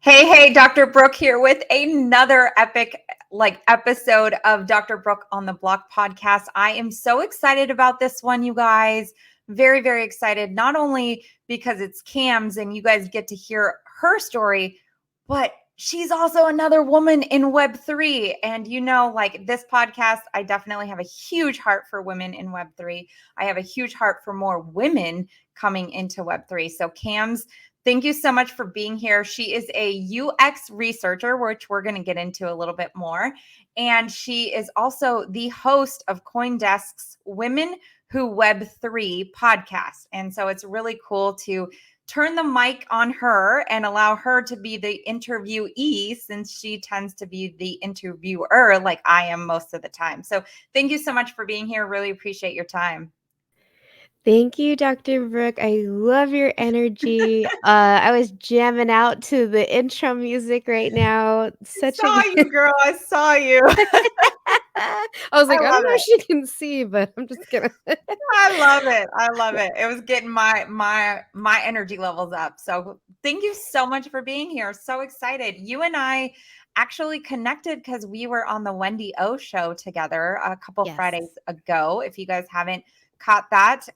Hey, Dr. Brooke here with another epic episode of Dr. Brooke on the Block podcast. I am so excited about this one, you guys. Very, very excited. Not only because it's Cam's and you guys get to hear her story, but she's also another woman in Web3. And this podcast, I definitely have a huge heart for women in Web3. I have a huge heart for more women coming into Web3. So Cam's, thank you so much for being here. She is a UX researcher, which we're going to get into a little bit more. And she is also the host of CoinDesk's Women Who Web3 podcast. And so it's really cool to turn the mic on her and allow her to be the interviewee, since she tends to be the interviewer like I am most of the time. So thank you so much for being here. Really appreciate your time. Thank you, Dr. Brooke. I love your energy. I was jamming out to the intro music right now. I Such a saw good. you, girl. I saw you. I was I like, I don't love know if it. she can see, but I'm just gonna. I love it. I love it. It was getting my energy levels up. So thank you so much for being here. So excited. You and I actually connected because we were on the Wendy O show together a couple Yes. Fridays ago. If you guys haven't caught that,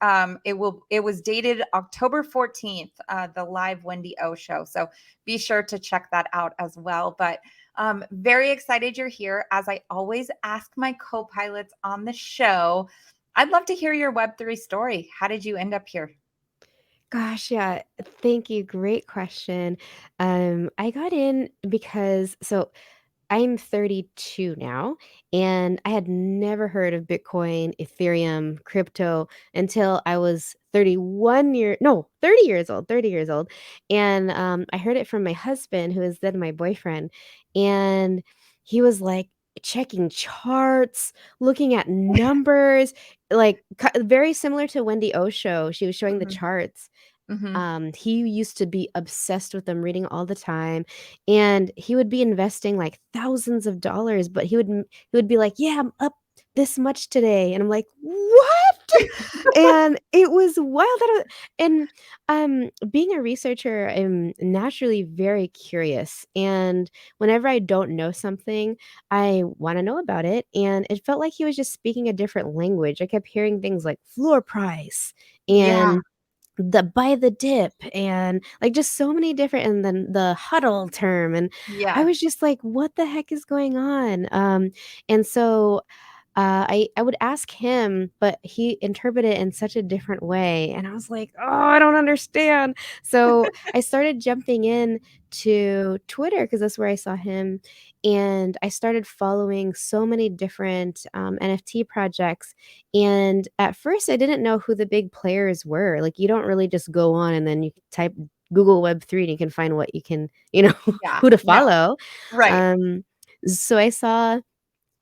it was dated October 14th, the live Wendy O show. So be sure to check that out as well. But very excited you're here. As I always ask my co-pilots on the show, I'd love to hear your Web3 story. How did you end up here? Gosh, yeah. Thank you. Great question. I got in because I'm 32 now, and I had never heard of Bitcoin, Ethereum, crypto until I was 30 years old, 30 years old. And I heard it from my husband, who is then my boyfriend. And he was like checking charts, looking at numbers, like very similar to Wendy O show. She was showing the Mhm, charts. mhm. He used to be obsessed with them, reading all the time, and he would be investing like thousands of dollars, but he would be like, "Yeah, I'm up this much today," and I'm like, "What?" And it was wild. Being a researcher, I'm naturally very curious, and whenever I don't know something, I want to know about it. And it felt like he was just speaking a different language. I kept hearing things like floor price Yeah, and the buy the dip and like just so many different, and then the huddle term, and I yeah. was just like, what the heck is going on? And so I would ask him, but he interpreted it in such a different way, and I was like, oh, I don't understand. So I started jumping in to Twitter because that's where I saw him, and I started following so many different NFT projects. And at first, I didn't know who the big players were. Like, you don't really just go on and then you type Google Web3 and you can find what you can, Yeah. who to No. follow. Right. Um, so I saw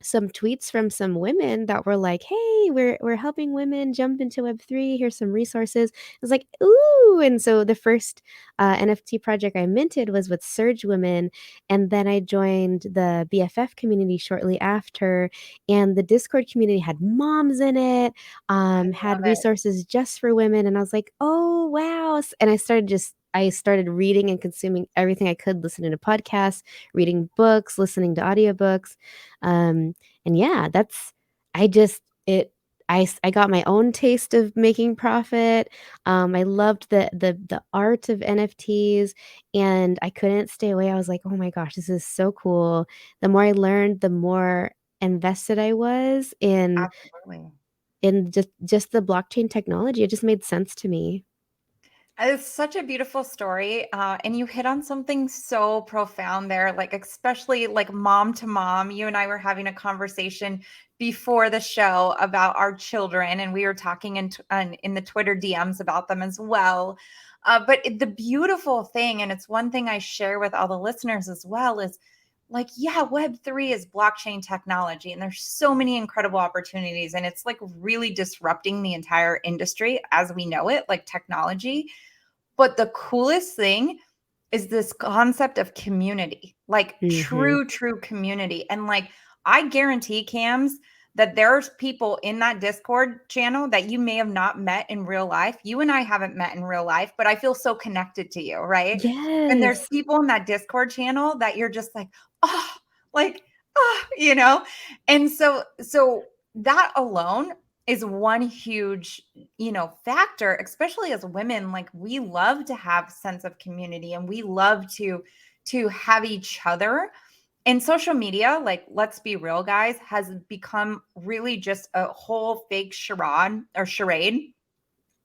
some tweets from some women that were like, "Hey, we're helping women jump into Web3. Here's some resources." I was like, "Ooh!" And so the first NFT project I minted was with Surge Women, and then I joined the BFF community shortly after, and the Discord community had moms in it, I had love it. resources just for women, and I was like, "Oh wow!" And I started reading and consuming everything I could, listening to podcasts, reading books, listening to audiobooks. Um, and yeah, that's I just it I got my own taste of making profit. I loved the art of NFTs, and I couldn't stay away. I was like, "Oh my gosh, this is so cool." The more I learned, the more invested I was Absolutely. in just the blockchain technology. It just made sense to me. It's such a beautiful story. And you hit on something so profound there, like, especially like mom to mom. You and I were having a conversation before the show about our children, and we were talking in the Twitter DMs about them as well. The beautiful thing, and it's one thing I share with all the listeners as well, is like, yeah, Web3 is blockchain technology, and there's so many incredible opportunities, and it's like really disrupting the entire industry as we know it, like technology. But the coolest thing is this concept of community, like Mhm. true community. And like, I guarantee, Cams, that there's people in that Discord channel that you may have not met in real life. You and I haven't met in real life, but I feel so connected to you, right? And there's Yes. people in that Discord channel that you're just like, oh, like, oh, you know? And so that alone is one huge, factor, especially as women. Like, we love to have sense of community, and we love to have each other. And social media, like, let's be real, guys, has become really just a whole fake charade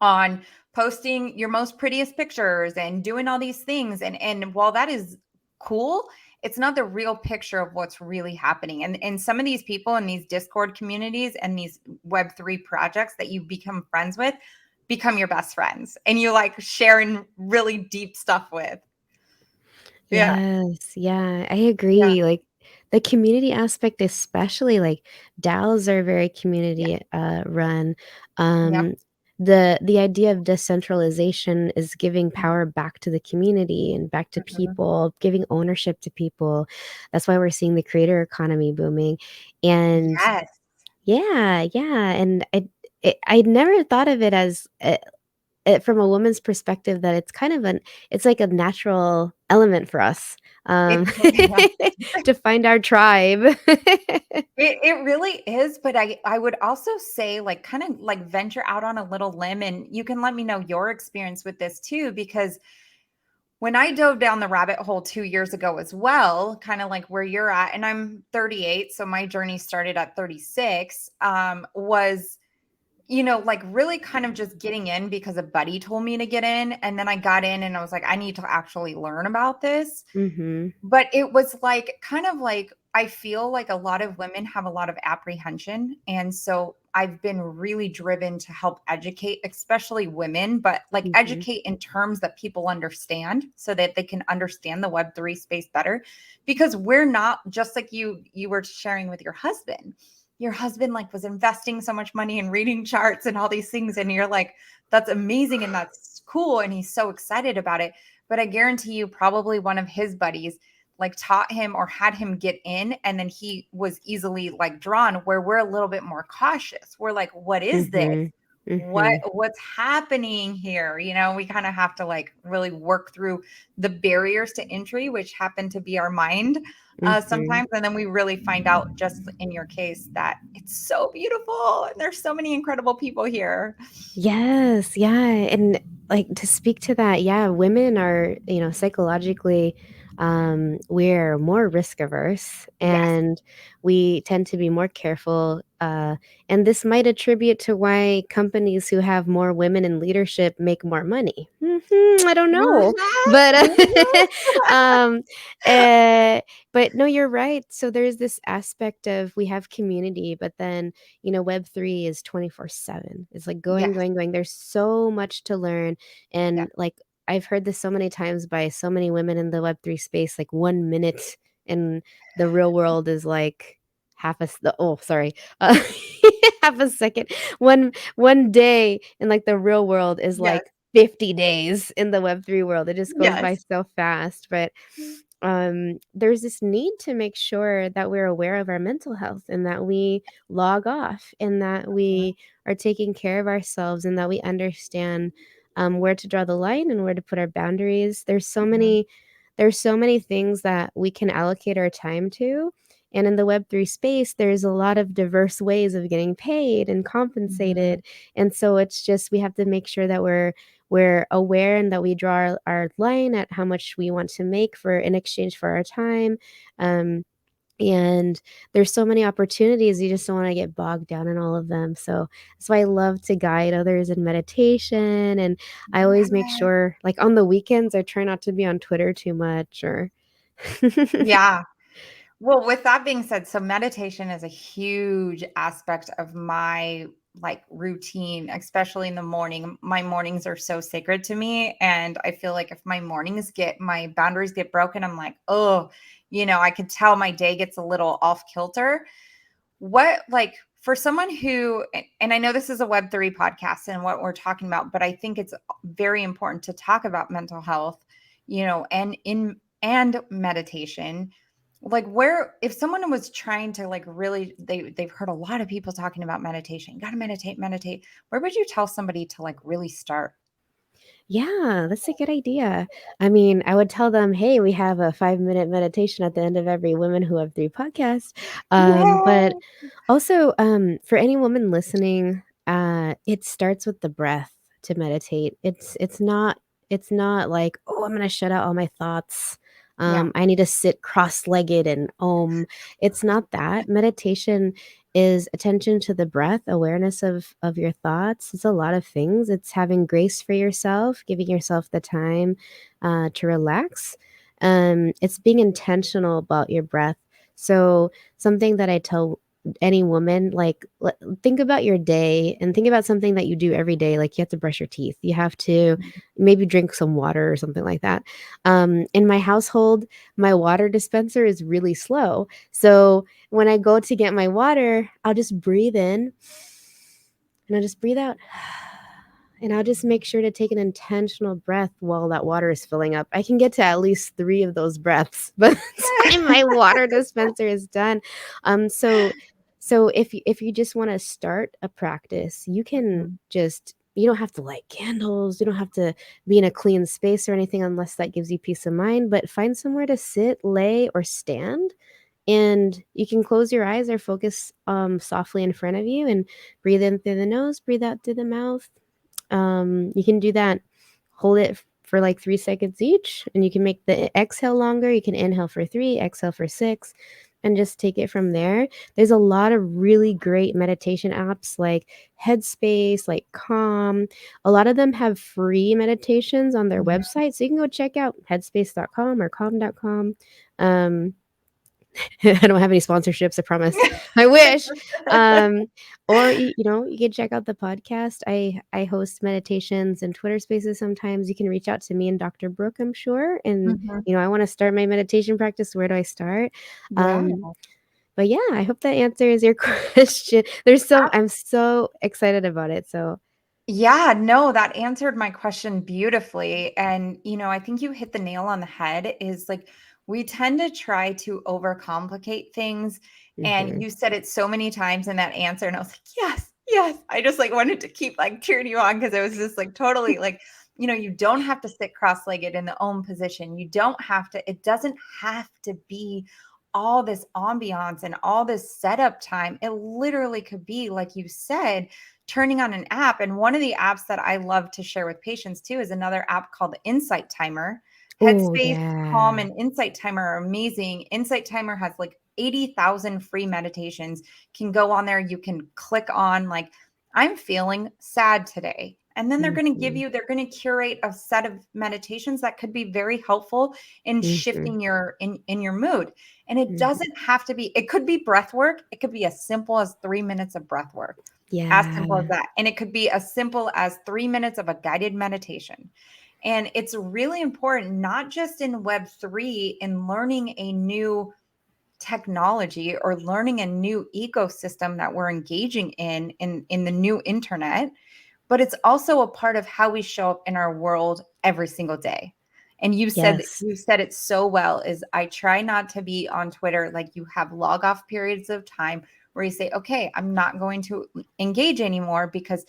on posting your most prettiest pictures and doing all these things. And while that is cool, it's not the real picture of what's really happening. And some of these people in these Discord communities and these Web3 projects that you become friends with become your best friends, and you like sharing really deep stuff with. Yeah. Yes, yeah, I Yeah. agree, like, the community aspect, especially, like, DAOs are very Yeah. community, run, Yep. the idea of decentralization is giving Mhm. power back to the community and back to Mhm. people, giving ownership to people. That's why we're seeing the creator economy booming, and Yes. yeah, yeah, and I'd never thought of it as, from a woman's perspective that it's kind of it's like a natural element for us, um, It's yeah. to find our tribe. It really is, but I would also say, like, kind of like venture out on a little limb, and you can let me know your experience with this too, because when I dove down the rabbit hole 2 years ago as well, kind of like where you're at, and I'm 38, so my journey started at 36, was, like, really kind of just getting in because a buddy told me to get in, and then I got in and I was like, I need to actually learn about this. Mhm, But it was like, kind of like, I feel like a lot of women have a lot of apprehension. And so I've been really driven to help educate, especially women, but like mhm, educate in terms that people understand so that they can understand the Web3 space better. Because we're not, just like you were sharing with your husband. Your husband like was investing so much money in reading charts and all these things. And you're like, that's amazing and that's cool. And he's so excited about it. But I guarantee you, probably one of his buddies like taught him or had him get in, and then he was easily like drawn, where we're a little bit more cautious. We're like, what is this? mhm, what mhm. what's happening here? We kind of have to like really work through the barriers to entry, which happen to be our mind Mhm. sometimes. And then we really find out, just in your case, that it's so beautiful and there's so many incredible people here. Yes, yeah, and, like, to speak to that, yeah, women are, psychologically, we're more risk averse, Yes. and we tend to be more careful, and this might attribute to why companies who have more women in leadership make more money. I don't know, Mhm, but, mhm. um, eh, but no, you're right, so there's this aspect of we have community, but then Web3 is 24/7. It's like going, Yes. going, going. There's so much to learn. Yeah. And like I've heard this so many times by so many women in the Web3 space, like 1 minute in the real world is like oh, sorry. Half a second. One day in like the real world is Yes. like 50 days in the Web3 world. It just goes by Yes. so fast. But there's this need to make sure that we're aware of our mental health and that we log off and that we are taking care of ourselves and that we understand where to draw the line and where to put our boundaries. Mhm, There's so many things that we can allocate our time to. And in the Web3 space, there's a lot of diverse ways of getting paid and mhm, compensated. And so it's just we have to make sure that we're aware and that we draw our line at how much we want to make for in exchange for our time. Um, and there's so many opportunities, you just don't wanna get bogged down in all of them, so that's why I love to guide others in meditation, and I always make yes. sure like, on the weekends, I try not to be on Twitter too much or Yeah. Well, with that being said, so meditation is a huge aspect of my like routine, especially in the morning. My mornings are so sacred to me. And I feel like if my boundaries get broken, I'm like, oh, I could tell my day gets a little off kilter. What, like, for someone who, and I know this is a Web3 podcast and what we're talking about, but I think it's very important to talk about mental health, and meditation. like where if someone was trying to like really they've heard a lot of people talking about meditation, got to meditate, where would you tell somebody to like really start? Yeah, that's a good idea. I mean, I would tell them, "Hey, we have a 5-minute meditation at the end of every Women Who Web3 podcast." But Yay! also, for any woman listening, it starts with the breath to meditate. It's not like, "Oh, I'm gonna shut out all my thoughts. Yeah. I need to sit cross-legged and om." It's not that. Meditation is attention to the breath, awareness of your thoughts. It's a lot of things. It's having grace for yourself, giving yourself the time to relax. It's being intentional about your breath. So something that I tell any woman, like, think about your day and think about something that you do every day. Like, you have to brush your teeth, you have to maybe drink some water or something like that. In my household, my water dispenser is really slow, so when I go to get my water, I'll just breathe in and I'll just breathe out. And I'll just make sure to take an intentional breath while that water is filling up. I can get to at least 3 of those breaths by the time my water dispenser is done. So if you just wanna start a practice, you can Mhm. just you don't have to light candles, you don't have to be in a clean space or anything unless that gives you peace of mind, but find somewhere to sit, lay, or stand, and you can close your eyes or focus, softly in front of you and breathe in through the nose, breathe out through the mouth. You can do that, hold it for like 3 seconds each, and you can make the exhale longer. You can inhale for 3, exhale for 6, and just take it from there. There's a lot of really great meditation apps like Headspace, like Calm. A lot of them have free meditations on their Mhm. website, so you can go check out headspace.com or calm.com. Um, I don't have any sponsorships, I promise. I wish. Um, or you can check out the podcast. I host meditations and Twitter Spaces sometimes. You can reach out to me and Dr. Brooke, I'm sure. And Mhm. I want to start my meditation practice. Where do I start? Yeah. But yeah, I hope that answers your question. I'm so excited about it. So Yeah, no, that answered my question beautifully. And, I think you hit the nail on the head is like we tend to try to overcomplicate things. And mhm, you said it so many times in that answer. And I was like, yes, yes. I just like wanted to keep like cheering you on because it was just like totally like, you don't have to sit cross-legged in the Om position. You don't have to, it doesn't have to be all this ambiance and all this setup time. It literally could be, like you said, turning on an app. And one of the apps that I love to share with patients too is another app called the Insight Timer. oh Headspace, Calm, yeah. and Insight Timer are amazing. Insight Timer has like 80,000 free meditations. Can go on there. You can click on like, I'm feeling sad today. And then Mhm, they're going to curate a set of meditations that could be very helpful in mhm, shifting your in your mood. And it mhm. doesn't have to be, it could be breath work. It could be as simple as 3 minutes of breath work, as simple as Yeah. that. And it could be as simple as 3 minutes of a guided meditation. And it's really important, not just in Web3, in learning a new technology or learning a new ecosystem that we're engaging in the new internet, but it's also a part of how we show up in our world every single day. And Yes. you said it so well is I try not to be on Twitter like you have log off periods of time where you say, okay, I'm not going to engage anymore because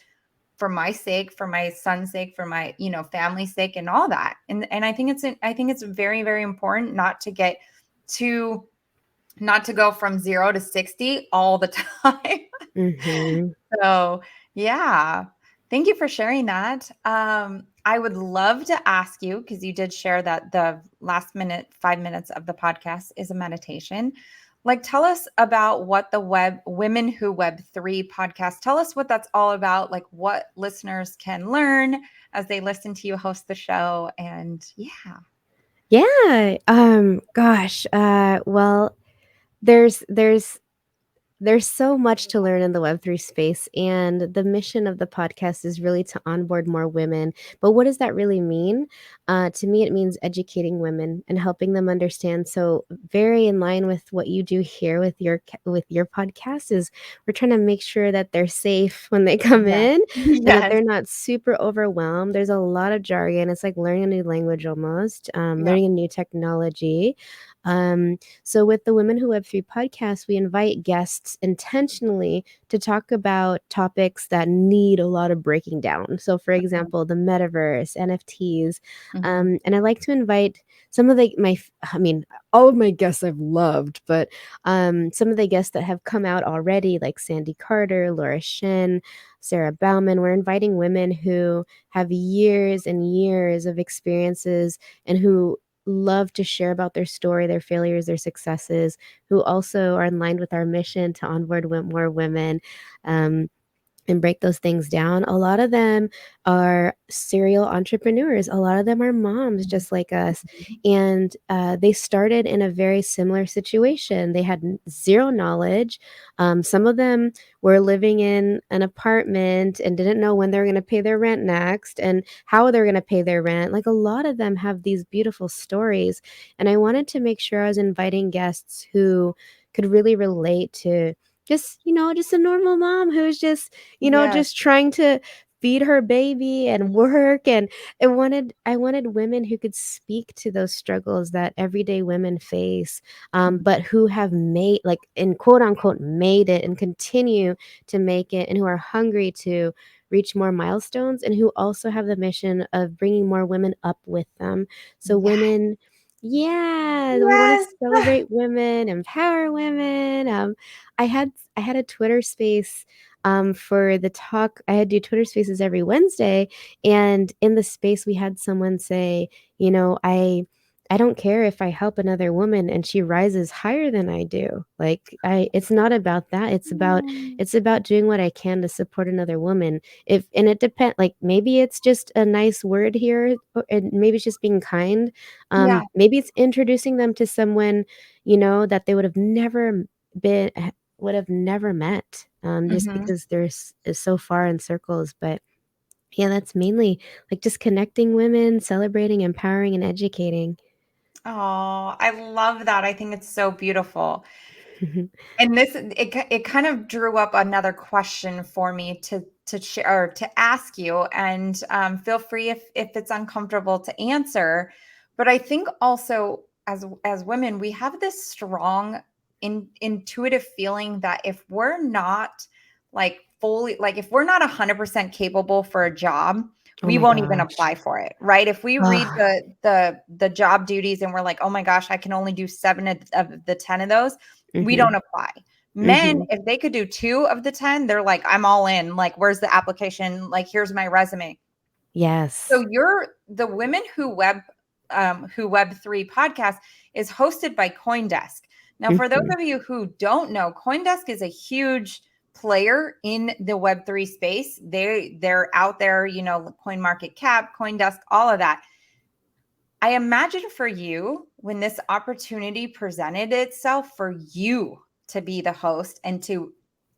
for my sake, for my son's sake, for my, family's sake and all that. And I think it's very, very important not to get too not to go from 0 to 60 all the time. Mhm. So, yeah. Thank you for sharing that. I would love to ask you, because you did share that the last 5 minutes of the podcast is a meditation. Like, tell us about what the Women Who Web3 podcast, tell us what that's all about, like what listeners can learn as they listen to you host the show. And yeah. Yeah, gosh, well, there's there's there's so much to learn in the Web3 space, and the mission of the podcast is really to onboard more women. But what does that really mean? To me, it means educating women and helping them understand. So, very in line with what you do here with your podcast is we're trying to make sure that they're safe when they come Yeah. in and that Yes. they're not super overwhelmed. There's a lot of jargon. It's like learning a new language almost, Yeah. learning a new technology. So with the Women Who Web3 podcast, we invite guests intentionally to talk about topics that need a lot of breaking down. So, for example, the metaverse, NFTs, Mm-hmm. and I like to invite some of I mean, all of my guests I've loved, but some of the guests that have come out already, like Sandy Carter, Laura Shin, Sarah Bauman, we're inviting women who have years and years of experiences and who love to share about their story, their failures, their successes, who also are in line with our mission to onboard more women. Um, and break those things down. A lot of them are serial entrepreneurs. A lot of them are moms just like us. And they started in a very similar situation. They had zero knowledge. Some of them were living in an apartment and didn't know when they were going to pay their rent next and how they're going to pay their rent. Like a lot of them have these beautiful stories. And I wanted to make sure I was inviting guests who could really relate to just a normal mom who's just Yes. just trying to feed her baby and work, and I wanted women who could speak to those struggles that everyday women face, but who have made, like, in quote unquote, made it and continue to make it, and who are hungry to reach more milestones, and who also have the mission of bringing more women up with them. So Yeah. women, yeah, we want to Yes. celebrate women, empower women. I had a Twitter space for the talk. I had do Twitter spaces every Wednesday, and in the space we had someone say, I don't care if I help another woman and she rises higher than I do. Like, it's not about that. Mm. It's about doing what I can to support another woman. If and it depends, like, maybe it's just a nice word here, and maybe it's just being kind. Yeah. Maybe it's introducing them to someone, that they been would have never met, just Mm-hmm. because is so far in circles. But yeah, that's mainly like just connecting women, celebrating, empowering, and educating. Oh, I love that. I think it's so beautiful. And it kind of drew up another question for me to share or to ask you, and feel free if it's uncomfortable to answer. But I think also as women, we have this strong intuitive feeling that if we're not like fully, like if we're not 100% capable for a job, Oh we my won't even gosh. apply for it, right? If we read Ah, the job duties and we're like, oh my gosh, I can only do 7 of the 10 of those, we mhm, don't apply. Men, mhm. if they could do 2 of the 10, they're like, I'm all in. Like, where's the application? Like, here's my resume. So Yes. you're the Women Who Web3 podcast is hosted by CoinDesk. Now, for those Mhm. of you who don't know, CoinDesk is a huge player in the Web3 space. They're out there, Coin Market Cap, CoinDesk, all of that. I imagine for you, when this opportunity presented itself for you to be the host and to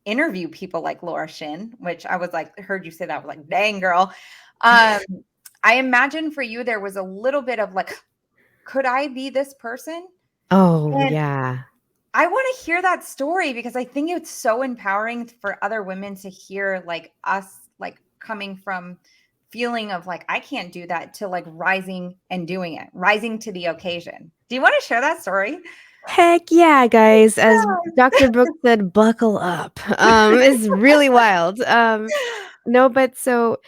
interview people like Laura Shin, which I was like, heard you say that, I was like, dang girl. Um, I imagine for you there was a little bit of like, could I be this person? Oh, And yeah. I want to hear that story because I think it's so empowering for other women to hear like us, like coming from feeling of like, I can't do that, to like rising and doing it, rising to the occasion. Do you want to share that story? Heck yeah, guys. As Yes. Dr. Brooks said, buckle up. It's really wild. No, but so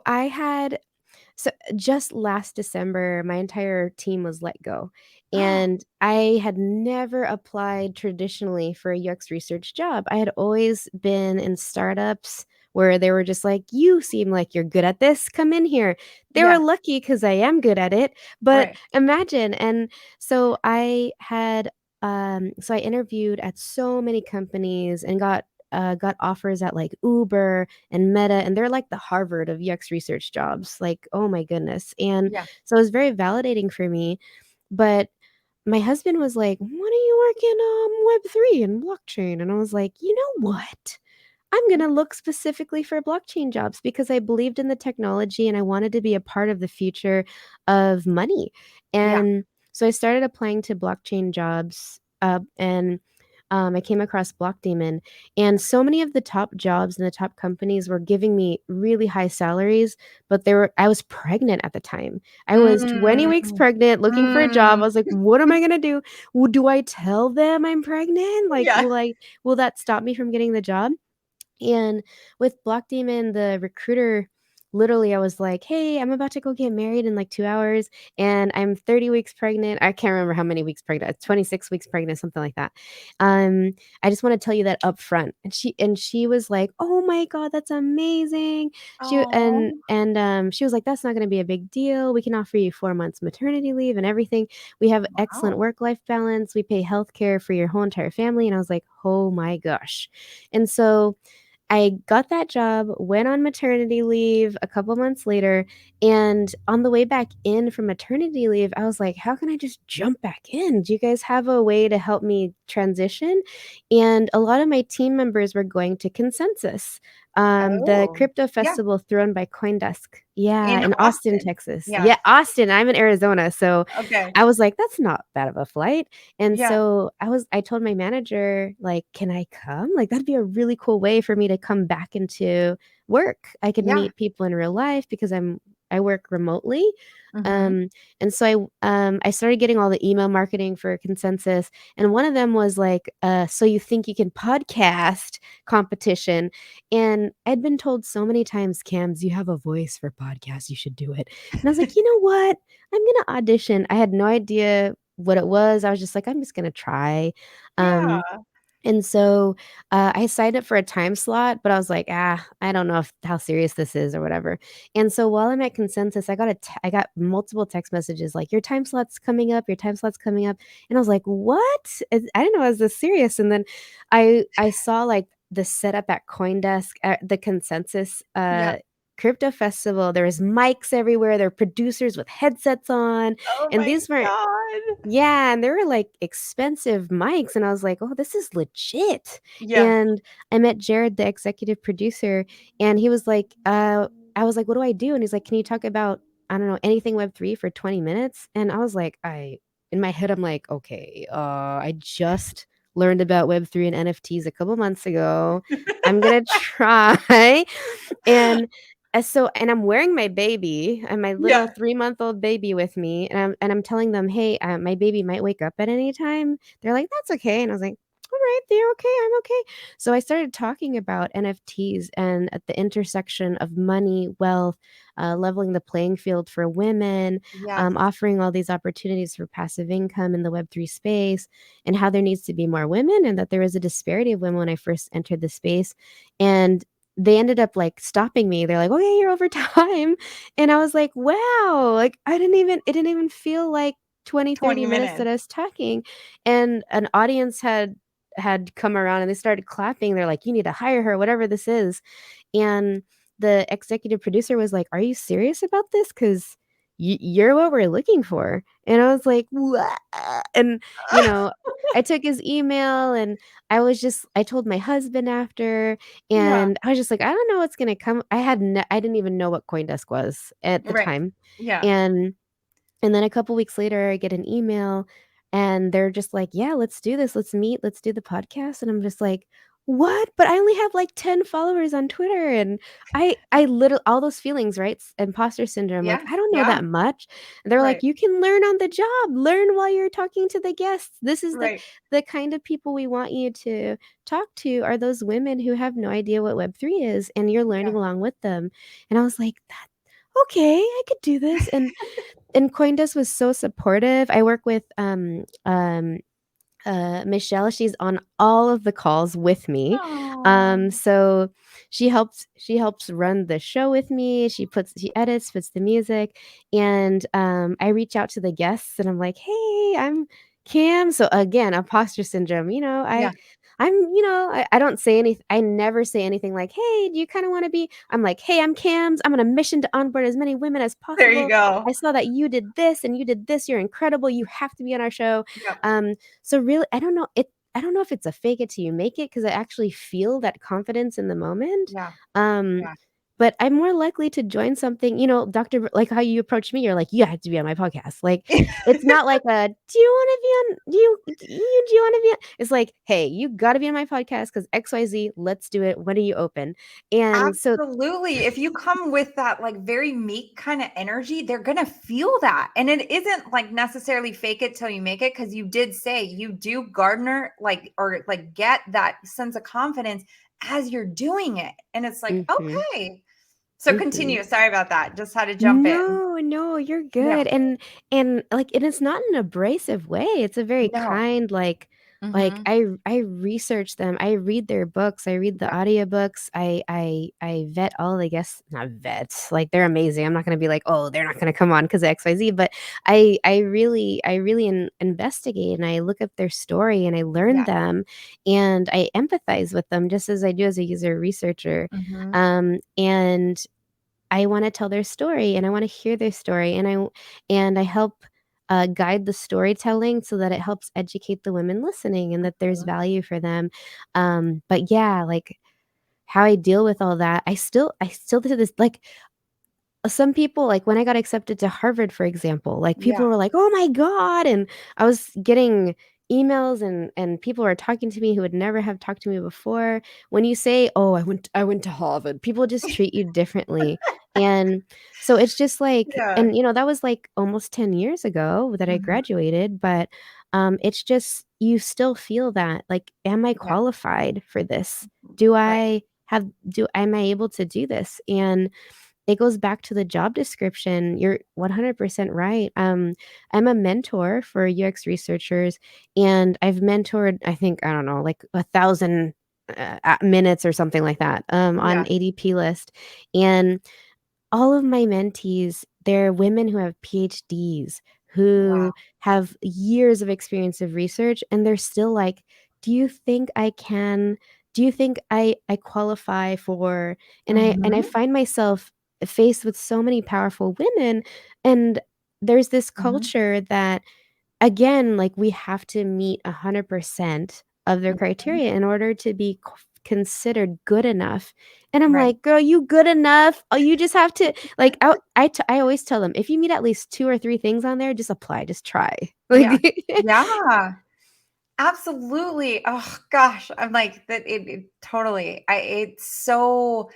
I had So just last December, my entire team was let go. And I had never applied traditionally for a UX research job. I had always been in startups where they were just like, you seem like you're good at this. Come in here. They were Yeah, lucky because I am good at it. But right. imagine. And so I interviewed at so many companies and got offers at like Uber and Meta, and they're like the Harvard of UX research jobs. Like, oh my goodness. And Yeah. so it was very validating for me. But my husband was like, "When are you working Web3 and blockchain?" And I was like, "You know what? I'm going to look specifically for blockchain jobs because I believed in the technology and I wanted to be a part of the future of money." Yeah. And so I started applying to blockchain jobs, and I came across Block Demon, and so many of the top jobs and the top companies were giving me really high salaries, but I was pregnant at the time. I was 20 weeks Mm, pregnant looking for a job. I mm. was like, "What am I gonna do? Well, do I tell them I'm pregnant? Like, Yeah. will that stop me from getting the job?" And with Block Demon, the recruiter, literally, I was like, "Hey, I'm about to go get married in like 2 hours, and I'm 30 weeks pregnant." I can't remember how many weeks pregnant. 26 weeks pregnant, something like that. I just want to tell you that up front. And she was like, "Oh my god, that's amazing." Oh, She was like, "That's not going to be a big deal. We can offer you 4 months maternity leave and everything. We have excellent wow. work life balance. We pay healthcare for your whole entire family." And I was like, "Oh my gosh." And so I got that job, went on maternity leave a couple months later, and on the way back in from maternity leave, I was like, "How can I just jump back in? Do you guys have a way to help me transition?" And a lot of my team members were going to Consensus, the Oh, crypto yeah, festival thrown by CoinDesk. Yeah, in in Austin, Austin. Texas. Yes. Yeah, Austin. I'm in Arizona, so Okay. I was like, "That's not bad of a flight." And Yeah, so I told my manager, like, "Can I come? Like, that'd be a really cool way for me to come back into work. I could yeah. meet people in real life because I work remotely." Mhm. Um, and so I started getting all the email marketing for Consensus, and one of them was like, "So you think you can podcast competition?" And I'd been told so many times, "Cams, you have a voice for podcasts, you should do it." And I was like, "You know what? I'm gonna audition." I had no idea what it was. I was just like, "I'm just gonna try." Yeah. Um, and so, I signed up for a time slot, but I was like, "Ah, I don't know if how serious this is or whatever." And so while I'm at Consensus, I got multiple text messages like, "Your time slot's coming up, your time slot's coming up." And I was like, "What?" I didn't know it was this serious. And then I saw, like, the setup at CoinDesk at the Consensus, Yeah. crypto festival. There was mics everywhere, there were producers with headsets on, Oh and my these weren't god. yeah, and they were, like, expensive mics, and I was like, "Oh, this is legit." Yeah. And I met Jared, the executive producer, and he was like, I was like, "What do I do?" And he's like, "Can you talk about, I don't know, anything Web3 for 20 minutes?" And I was like, I in my head, I'm like, "Okay, I just learned about Web3 and NFTs a couple months ago. I'm gonna try." And and I'm wearing my baby and my little Yeah. 3-month-old baby with me, and I'm telling them, "Hey, my baby might wake up at any time." They're like, "That's okay." And I was like, "Alright, they're okay, I'm okay." So I started talking about NFTs and at the intersection of money, wealth, leveling the playing field for women, Yes. offering all these opportunities for passive income in the Web3 space, and how there needs to be more women and that there was a disparity of women when I first entered the space. And they ended up, like, stopping me. They're like, "Oh, yeah, you're over time." And I was like, "Wow." Like, it didn't even feel like 20, 20 30 minutes that minutes. I was talking, and an audience had come around and they started clapping. They're like, "You need to hire her, whatever this is." And the executive producer was like, "Are you serious about this? 'Cause you're what we're looking for." And I was like, "What?" And, you know, I took his email and I told my husband after, Yeah. and I was just like, "I don't know what's gonna come." I didn't even know what CoinDesk was at the Right. time. Yeah. And and then a couple weeks later, I get an email and they're just like, "Yeah, let's do this. Let's meet. Let's do the podcast." And I'm just like, "What? But I only have like 10 followers on Twitter." And I little all those feelings, right? Imposter syndrome. Like, Yeah. I don't know Yeah. that much. And they're like, Right. "You can learn on the job. Learn while you're talking to the guests. This is Right. the kind of people we want you to talk to are those women who have no idea what Web3 is, and you're learning Yeah. along with them." And I was like, "That okay, I could do this." And CoinDesk was so supportive. I work with, Michelle, she's on all of the calls with me. Oh. So she helps run the show with me. She edits, puts the music, and, I reach out to the guests and I'm like, "Hey, I'm Cam." So again, imposter syndrome, Yeah. I don't say I never say anything like, "Hey, do you kinda wanna be" I'm like, "Hey, I'm Cams. I'm on a mission to onboard as many women as There you possible. go. I saw that you did this and you did this. You're incredible. You have to be on our show." Yep. So really, I don't know if it's a fake it till you make it because I actually feel that confidence in the moment. Yeah. Um, Yeah. but I'm more likely to join something, Doctor, like how you approach me, you're like, "You have to be on my podcast." Like, it's not like a, "Do you wanna be on do you wanna be on?" It's like, "Hey, you gotta be on my podcast because XYZ, let's do it. When are you open?" And so Absolutely. If you come with that like very meek kind of energy, they're going to feel that. And it isn't like necessarily fake it till you make it, because you did say you do garner like or like get that sense of confidence as you're doing it. And it's like, Mhm, okay. So mhm. continue. Sorry about that. Just had to jump in. No, no, you're Yeah. good, and, like, and it's not an abrasive way, it's a very No. kind, like, Hmm. I research them, I read their books, I read the Yep. audiobooks, I vet all the guests, not vet, like, they're amazing, I'm not gonna be like, "Oh, they're not gonna come on because of XYZ," but I really investigate, and I look up their story, and I learn Yeah. them, and I empathize with them just as I do as a user researcher, Hmm. and I wanna tell their story, and I wanna hear their story, and I help, guide the storytelling so that it helps educate the women listening and that there's value for them. But yeah, like, how I deal with all that, I still to this like, some people, like, when I got accepted to Harvard, for example, like, people Yeah. were like, "Oh my god," and I was getting emails and people were talking to me who would never have talked to me before. When you say, "Oh, I went to Harvard," people just treat you differently, and so it's just like Yeah. and, that was, like, almost 10 years ago that I Hmm. graduated, but, it's just you still feel that, like, "Am I Yeah. qualified for this? Do Right. I have do am I able to do this?" And it goes back to the job description. You're 100% right. I'm a mentor for UX researchers, and I've mentored, I think, I don't know, like 1,000 minutes or something like that on Yeah. ADP list. And all of my mentees, they're women who have PhDs, Wow. who have years of experience of research, and they're still like, "Do you think I can? Do you think I qualify for?" And I Hmm. find myself faced with so many powerful women, and there's this Hmm. culture that again, like, we have to meet 100% of their criteria in order to be considered good enough, and I'm Right. like, "Girl, you good enough? Oh, you just have to" like, I always tell them, "If you meet at least 2 or 3 things on there, just apply, just try." Like Yeah. Yeah. Absolutely. Oh gosh, I'm like that it totally. It's so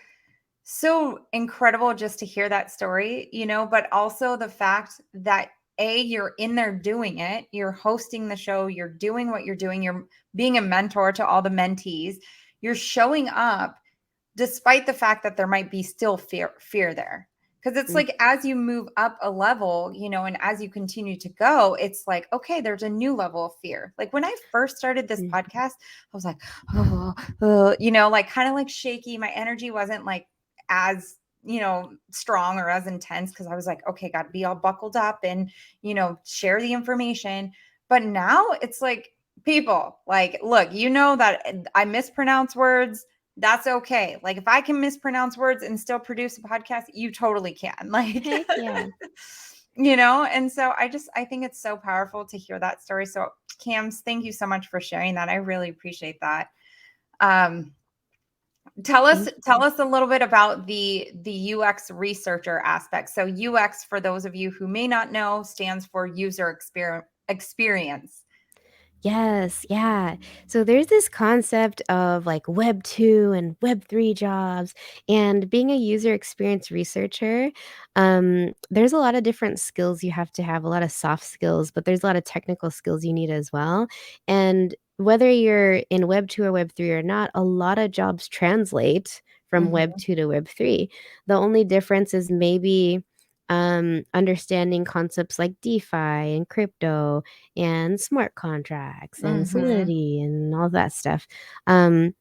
incredible just to hear that story, but also the fact that you're in there doing it, you're hosting the show, you're doing what you're doing, you're being a mentor to all the mentees, you're showing up despite the fact that there might be still fear there, because it's Mm, like as you move up a level, and as you continue to go, it's like, okay, there's a new level of fear. Like when I first started this mm, podcast, I was like, like kind of like shaky. My energy wasn't like as strong or as intense, because I was like, okay, got to be all buckled up and share the information. But now it's like, people, like, look, that I mispronounce words. That's okay. Like if I can mispronounce words and still produce a podcast, you totally can. Like, heck yeah. and so I think it's so powerful to hear that story. So Cams, thank you so much for sharing that. I really appreciate that. Um, tell us Thank tell you. us a little bit about the UX researcher aspect. So UX, for those of you who may not know, stands for user experience. Yes, yeah. So there's this concept of like Web 2 and Web 3 jobs. And being a user experience researcher, there's a lot of different skills you have to have, a lot of soft skills, but there's a lot of technical skills you need as well. And whether you're in Web 2 or Web 3 or not, a lot of jobs translate from Web Mhm. 2 to Web 3. The only difference is maybe understanding concepts like DeFi and crypto and smart contracts and Mhm. Solidity and all that stuff. Um,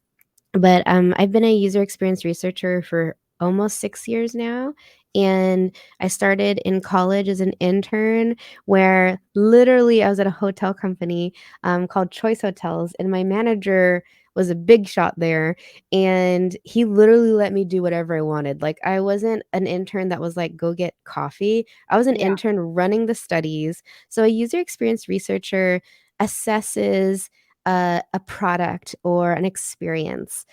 but I've been a user experience researcher for almost 6 years now, and I started in college as an intern where literally I was at a hotel company, called Choice Hotels, and my manager was a big shot there, and he literally let me do whatever I wanted. Like, I wasn't an intern that was like, "Go get coffee." I was an Yeah. intern running the studies. So a user experience researcher assesses a product or an experience.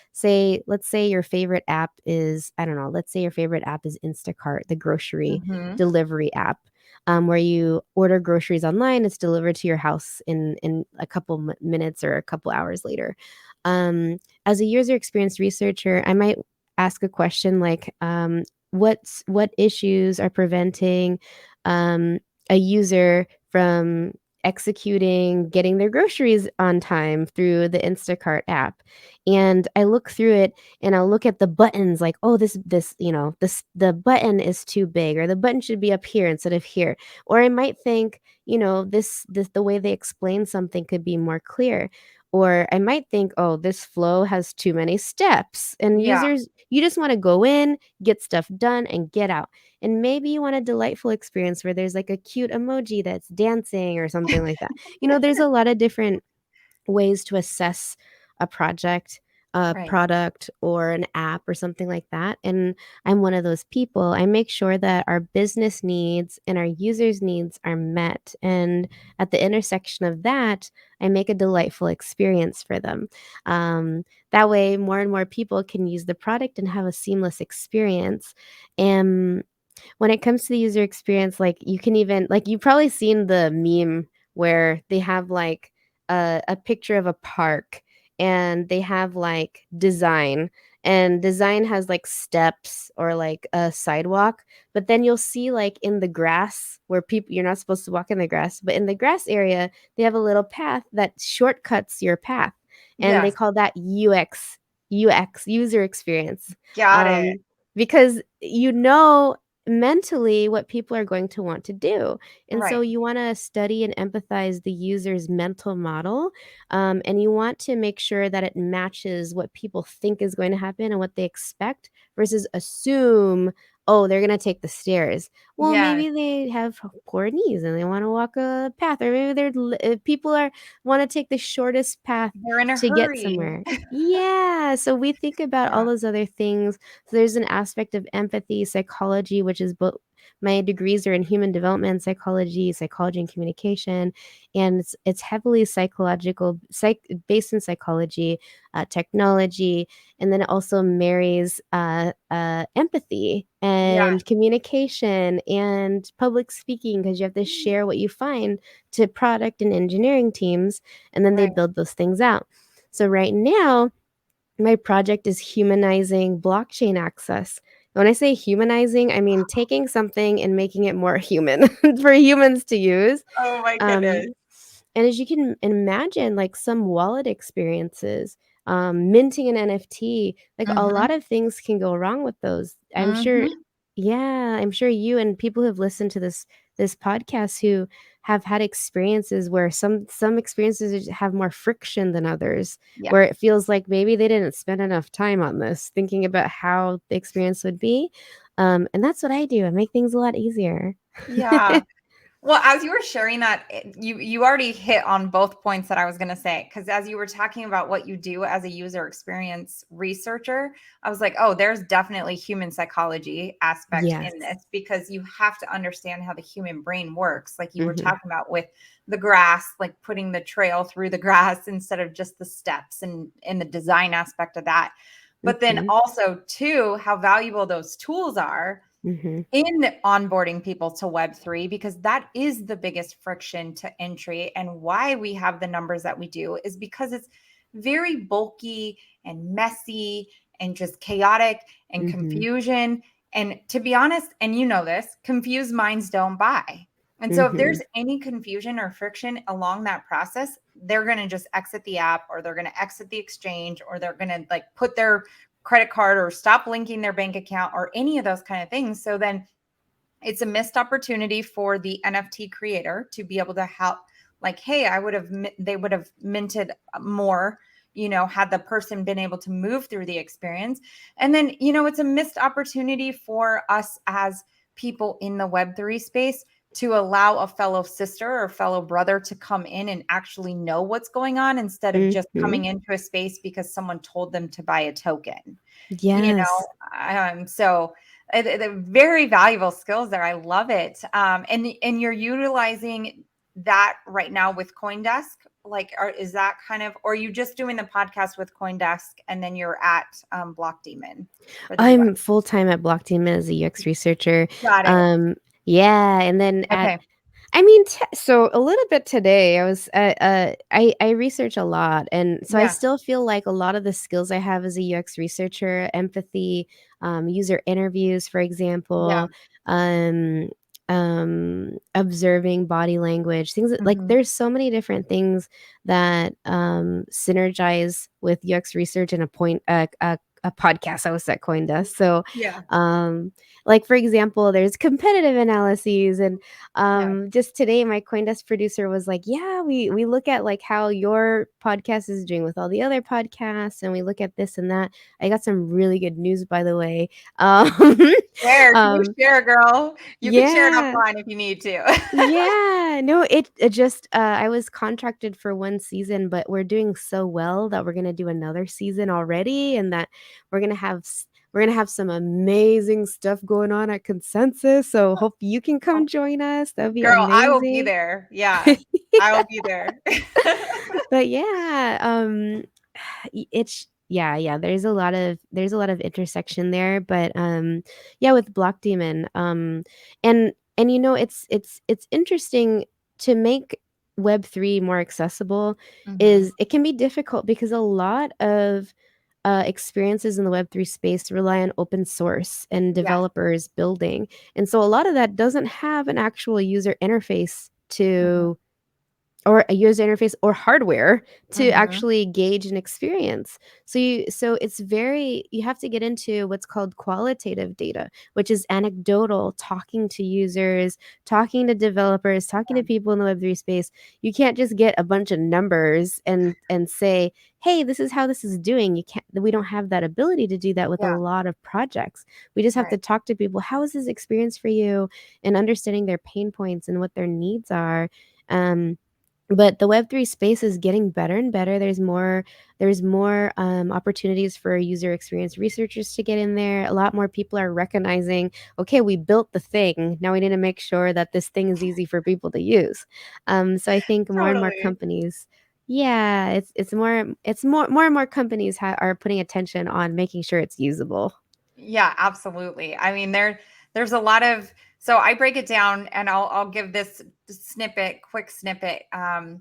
Let's say your favorite app is, I don't know, let's say your favorite app is Instacart, the grocery Mm-hmm. delivery app, where you order groceries online, it's delivered to your house in a couple minutes or a couple hours later. As a user experience researcher, I might ask a question like, what issues are preventing um, a user from executing getting their groceries on time through the Instacart app? And I look through it and I'll look at the buttons like, oh, this, the button is too big, or the button should be up here instead of here. Or I might think, this the way they explain something could be more clear. Or I might think, oh, this flow has too many steps. And Yeah. users, you just want to go in, get stuff done, and get out. And maybe you want a delightful experience where there's like a cute emoji that's dancing or something like that. There's a lot of different ways to assess a project, a Right. product, or an app or something like that. And I'm one of those people. I make sure that our business needs and our users' needs are met. And at the intersection of that, I make a delightful experience for them. That way, more and more people can use the product and have a seamless experience. And when it comes to the user experience, like you can even like you've probably seen the meme where they have like a picture of a park, and they have like design, and design has like steps or like a sidewalk, but then you'll see like in the grass where people you're not supposed to walk in the grass, but in the grass area they have a little path that shortcuts your path, and they Yes. call that UX user experience. Got it. um because mentally what people are going to want to do. And so Right. you want to study and empathize the user's mental model. And you want to make sure that it matches what people think is going to happen and what they expect versus assume, oh, they're going to take the stairs. Well, Yes. maybe they have poor knees and they want to walk a path, or maybe people are want to take the shortest path They're in a to get hurry. somewhere. Yeah. So we think about all Yeah. those other things. So there's an aspect of empathy, psychology, which is both my degrees are in human development psychology, psychology and communication, and it's heavily based in psychology, technology, and then it also marries empathy Yeah. and communication and public speaking, because you have to share what you find to product and engineering teams, and then they Right. build those things out. So right now my project is humanizing blockchain access. When I say humanizing, I mean taking something and making it more human for humans to use. Oh my goodness. Um, and as you can imagine, like some wallet experiences, minting an NFT, like a Mm-hmm. lot of things can go wrong with those. I'm sure, Mm-hmm. yeah, I'm sure you and people who've listened to this podcast who have had experiences where some experiences have more friction than others, Yeah. where it feels like maybe they didn't spend enough time on this, thinking about how the experience would be. And that's what I do. I make things a lot easier. Yeah. Well, as you were sharing that, you already hit on both points that I was going to say, because as you were talking about what you do as a user experience researcher, I was like, oh, there's definitely human psychology aspect Yes. in this, because you have to understand how the human brain works. Like you were Hmm. talking about with the grass, like putting the trail through the grass instead of just the steps, and in the design aspect of that. But then Hmm. also too, how valuable those tools are Hmm. in onboarding people to Web3, because that is the biggest friction to entry. And why we have the numbers that we do is because it's very bulky and messy and just chaotic and Hmm. confusion. And to be honest, and you know this, confused minds don't buy. And so if there's Hmm. any confusion or friction along that process, they're going to just exit the app, or they're going to exit the exchange, or they're going to like put their credit card or stop linking their bank account or any of those kind of things. So then it's a missed opportunity for the NFT creator to be able to help, like, hey, they would have minted more, had the person been able to move through the experience. And then, it's a missed opportunity for us as people in the Web3 space to allow a fellow sister or fellow brother to come in and actually know what's going on, instead of just Hmm. coming into a space because someone told them to buy a token. Yes. So they're very valuable skills there. I love it. And you're utilizing that right now with CoinDesk. like, is that kind of, or are you just doing the podcast with CoinDesk and then you're at Block Demon for the US? I'm full-time at Block Team as a UX researcher. Got it. Um, yeah, and then at Okay. I mean, so a little bit today. I was I research a lot, and so I Yeah. still feel like a lot of the skills I have as a UX researcher, empathy, user interviews, for Yeah. example, um, observing body language, things like Hmm. there's so many different things that synergize with UX research and a podcast I was at CoinDesk. So, Yeah. um, like for example, there's competitive analyses and Yeah. just today my CoinDesk producer was like, "Yeah, we look at like how your podcast is doing with all the other podcasts and we look at this and that." I got some really good news by the way. Um, Share. Can you um share, girl? You can share it yeah. offline if you need to. Yeah, no, it just I was contracted for 1 season, but we're doing so well that we're gonna do another season already, and that we're gonna have some amazing stuff going on at Consensus, so hope you can come join us, that'd be Girl, I will be amazing. there. Yeah. I will be there. But yeah, it's yeah, there's a lot of intersection there, but yeah, with Block Demon, and you know, it's interesting to make Web3 more accessible Mhm. is it can be difficult because a lot of experiences in the Web3 space rely on open source and Yeah. developers building. And so a lot of that doesn't have an actual user interface Mhm. to or a user interface or hardware to Mhm. actually gauge an experience. So it's very you have to get into what's called qualitative data, which is anecdotal, talking to users, talking to developers, talking to people in the Web3 space. You can't just get a bunch of numbers and say, "Hey, this is how this is doing." You can't we don't have that ability to do that with a Yeah. lot of projects. We just have Right. to talk to people, "How is this experience for you?" and understanding their pain points and what their needs are. Um but the Web3 space is getting better and better. There's more opportunities for user experience researchers to get in there. A lot more people are recognizing, okay, we built the thing. Now we need to make sure that this thing is easy for people to use. So I think more and more Totally. companies, yeah, it's more and more companies are putting attention on making sure it's usable. Yeah, absolutely. I mean, there's a lot of, so I break it down and I'll give this quick snippet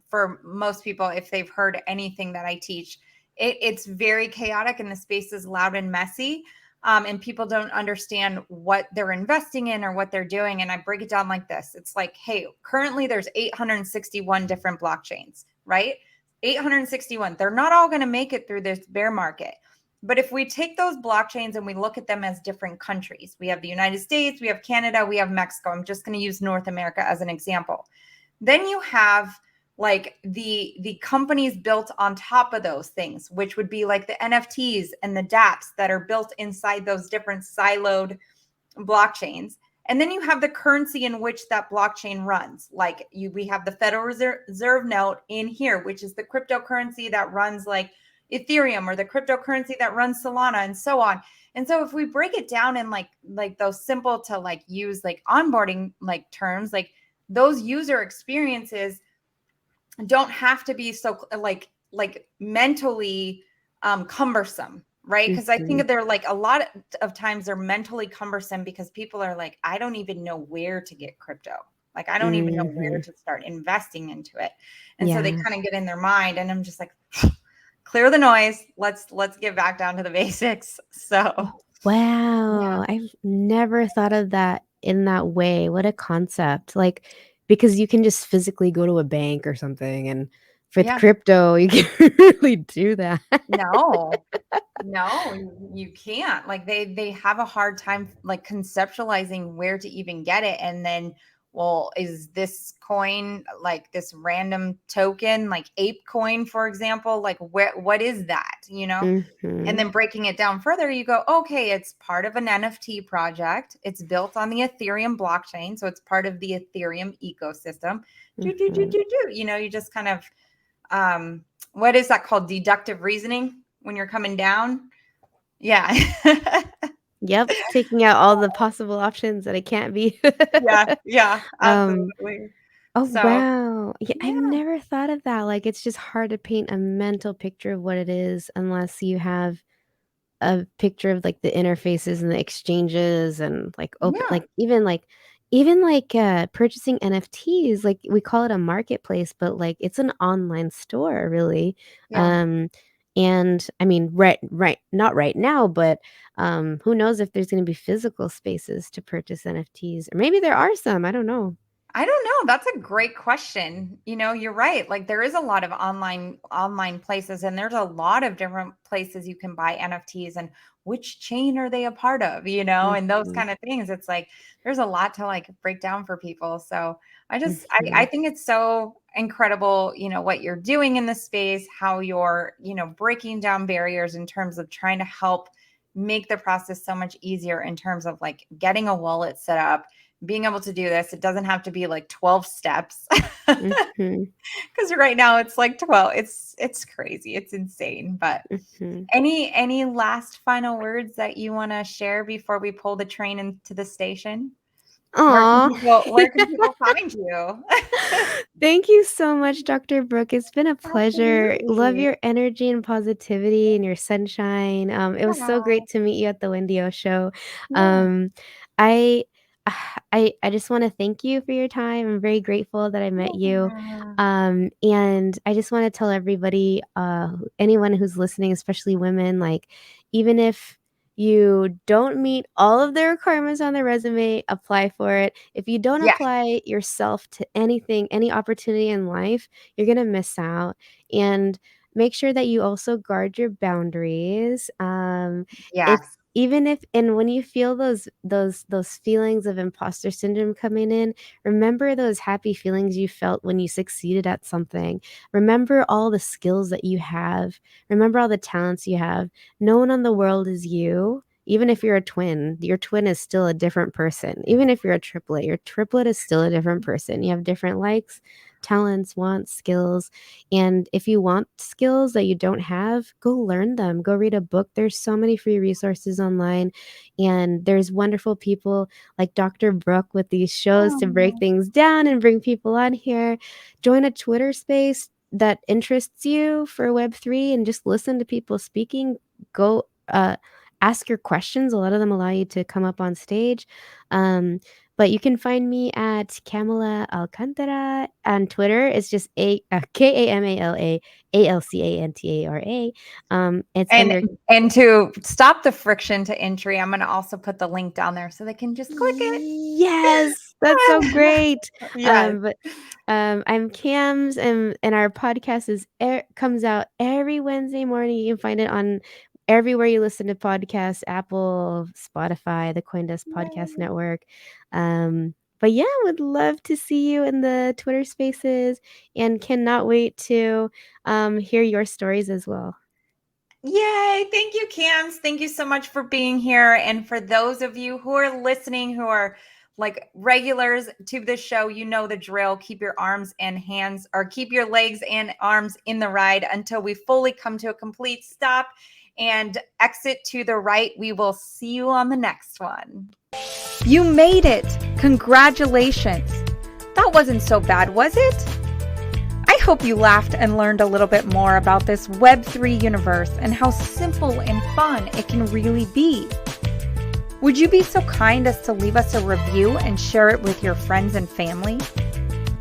for most people if they've heard anything that I teach. It's very chaotic and the space is loud and messy. And people don't understand what they're investing in or what they're doing. And I break it down like this. It's like, hey, currently there's 861 different blockchains, right? 861. They're not all going to make it through this bear market. But if we take those blockchains and we look at them as different countries, we have the United States, we have Canada, we have Mexico. I'm just going to use North America as an example. Then you have like the companies built on top of those things, which would be like the NFTs and the dApps that are built inside those different siloed blockchains. And then you have the currency in which that blockchain runs. Like we have the Federal Reserve note in here, which is the cryptocurrency that runs like Ethereum or the cryptocurrency that runs Solana and so on. And so if we break it down in like those simple to like use like onboarding like terms, like those user experiences don't have to be so like mentally cumbersome, right? Because I Mhm, think they're like a lot of times they're mentally cumbersome because people are like, I don't even know where to get crypto, like I don't even know where mhm. to start investing into it. And so they Yeah. kind of get in their mind and I'm just like, clear the noise, let's get back down to the basics. So yeah. Wow, I've never thought of that in that way. What a concept. Like, because you can just physically go to a bank or something, and with Yeah. crypto, you can't really do that. No, no, you can't. Like they have a hard time like conceptualizing where to even get it. And then, well, is this coin like this random token, like ape coin, for example? Like what is that? You know? And Mhm, then breaking it down further, you go, okay, it's part of an NFT project. It's built on the Ethereum blockchain. So it's part of the Ethereum ecosystem. mhm. You know, you just kind of what is that called? Deductive reasoning when you're coming down. Yeah. Yep, taking out all the possible options that it can't be. Yeah, yeah, Um, absolutely. Oh, So wow. Yeah, I've yeah, never thought of that. Like, it's just hard to paint a mental picture of what it is unless you have a picture of, like, the interfaces and the exchanges and, like, open yeah, like, purchasing NFTs, like, we call it a marketplace, but, like, it's an online store, really. yeah. Um, and, I mean, not right now, but, who knows if there's gonna be physical spaces to purchase NFTs, or maybe there are some, I don't know. I don't know. That's a great question. You're right. Like there is a lot of online places and there's a lot of different places you can buy NFTs and which chain are they a part of, and those Mhm, kind of things. It's like there's a lot to like break down for people. So I mhm, think it's so incredible, what you're doing in the space, how you're, breaking down barriers in terms of trying to help make the process so much easier in terms of like getting a wallet set up, being able to do this. It doesn't have to be like 12 steps. mhm, Because right now it's like 12. It's crazy. It's insane. But mhm. any last final words that you want to share before we pull the train into the station? Where can Aw. people find you? Thank you so much, Dr. Brooke. It's been a pleasure. Love Absolutely. your energy and positivity and your sunshine. It was so Yeah. great to meet you at the Wendio show. Yeah. Um, I I just wanna thank you for your time. I'm very grateful that I met you. Yeah. And I just wanna tell everybody, anyone who's listening, especially women, like, even if you don't meet all of the requirements on the resume, apply for it. If you don't Yes. apply yourself to anything, any opportunity in life, you're gonna miss out, and make sure that you also guard your boundaries. It's Yes. even if and when you feel those feelings of imposter syndrome coming in, remember those happy feelings you felt when you succeeded at something. Remember all the skills that you have. Remember all the talents you have. No one in the world is you. Even if you're a twin, your twin is still a different person. Even if you're a triplet, your triplet is still a different person. You have different likes, talents, wants, skills. And if you want skills that you don't have, go learn them. Go read a book. There's so many free resources online. And there's wonderful people like Dr. Brooke with these shows to break Oh, things down and bring people on here. Join a Twitter space that interests you for Web3 and just listen to people speaking. Go ask your questions. A lot of them allow you to come up on stage. Um, but you can find me at Kamala Alcantara on Twitter. It's just KAMALA it's and under and to stop the friction to entry, I'm going to also put the link down there so they can just click it. Yes, that's so great. Yes. But I'm Cam's, and our podcast comes out every Wednesday morning. You can find it on everywhere you listen to podcasts, Apple, Spotify, the CoinDesk Podcast Yay. Network. But yeah, would love to see you in the Twitter Spaces, and cannot wait to hear your stories as well. Yay. Thank you, Cams. Thank you so much for being here. And for those of you who are listening, who are like regulars to the show, you know the drill. Keep your arms and hands, or keep your legs and arms in the ride until we fully come to a complete stop and exit to the right. We will see you on the next one. You made it. Congratulations. That wasn't so bad, was it? I hope you laughed and learned a little bit more about this Web3 universe and how simple and fun it can really be. Would you be so kind as to leave us a review and share it with your friends and family?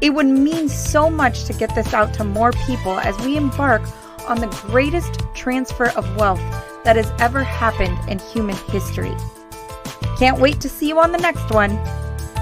It would mean so much to get this out to more people as we embark on the greatest transfer of wealth that has ever happened in human history. Can't wait to see you on the next one.